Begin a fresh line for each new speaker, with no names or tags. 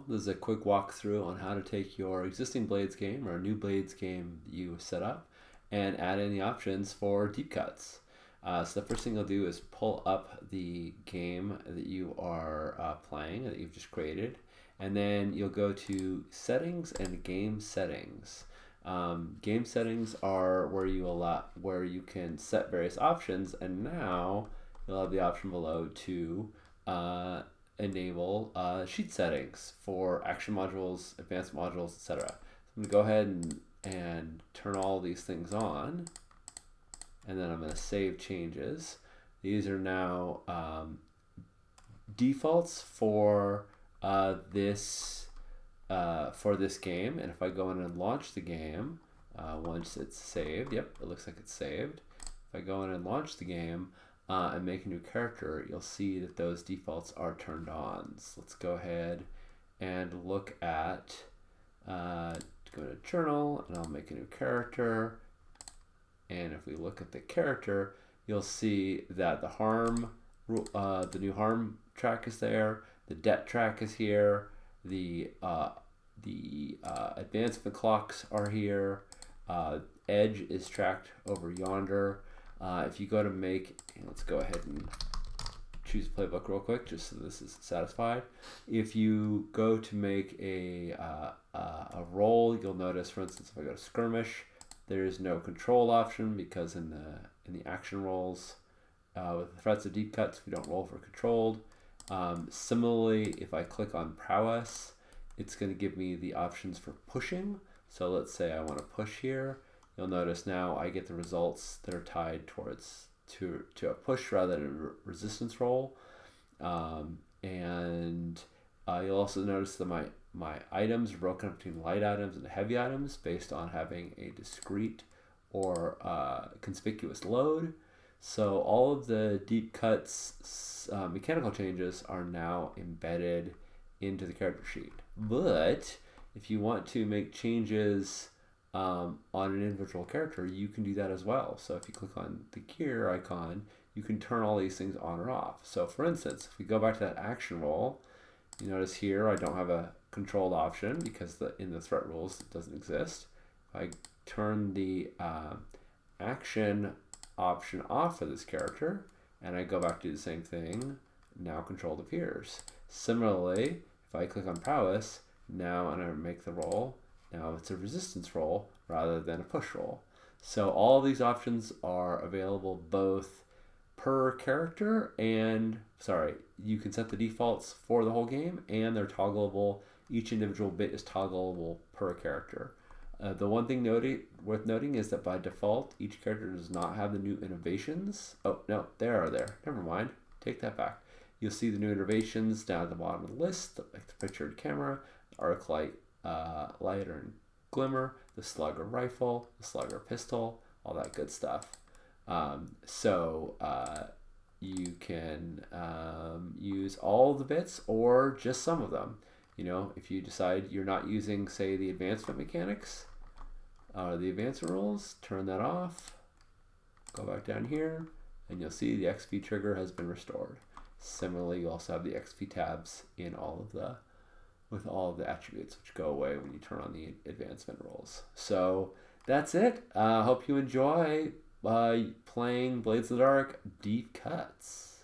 This is a quick walkthrough on how to take your existing Blades game or a new Blades game that you set up and add in the options for deep cuts. So the first thing you'll do is pull up the game that you are playing, that you've just created, and then you'll go to Settings and Game Settings. Game settings are where you can set various options, and now you'll have the option below to enable sheet settings for action modules, advanced modules, etc. So I'm going to go ahead and turn all these things on, and then I'm going to save changes. These are now defaults for this game, and if I go in and launch the game, once it's saved, yep, it looks like it's saved. If I go in and launch the game and make a new character, you'll see that those defaults are turned on. So let's go ahead and look at, go to Journal, and I'll make a new character. And if we look at the character, you'll see that the new harm track is there, the det track is here, the advancement clocks are here, edge is tracked over yonder. If you go to make, let's go ahead and choose playbook real quick just so this is satisfied. If you go to make a roll, you'll notice, for instance, if I go to skirmish, there is no control option because in the action rolls with the threats of deep cuts, we don't roll for controlled. Similarly, if I click on prowess, it's going to give me the options for pushing. So let's say I want to push here. You'll notice now I get the results that are tied towards to a push rather than a resistance roll. And you'll also notice that my items are broken up between light items and heavy items based on having a discrete or conspicuous load. So all of the deep cuts mechanical changes are now embedded into the character sheet. But if you want to make changes on an individual character, you can do that as well. So if you click on the gear icon, you can turn all these things on or off. So for instance, if we go back to that action roll, you notice here I don't have a controlled option because in the threat rules it doesn't exist. If I turn the action option off for this character and I go back to do the same thing, now controlled appears. Similarly, if I click on prowess now and I make the roll, now it's a resistance roll rather than a push roll. So all these options are available both per character and, you can set the defaults for the whole game and they're toggleable. Each individual bit is toggleable per character. The one thing worth noting is that by default, each character does not have the new innovations. Oh, no, they are there. Never mind. Take that back. You'll see the new innovations down at the bottom of the list, like the pictured camera, arc light, lighter and glimmer, the slugger rifle, the slugger pistol, all that good stuff. You can use all the bits or just some of them. You know, if you decide you're not using, say, the advancement mechanics or the advancement rules, turn that off, go back down here, and you'll see the XP trigger has been restored. Similarly, you also have the XP tabs in with all of the attributes, which go away when you turn on the advancement rolls. So that's it. Hope you enjoy playing Blades of the Dark Deep Cuts.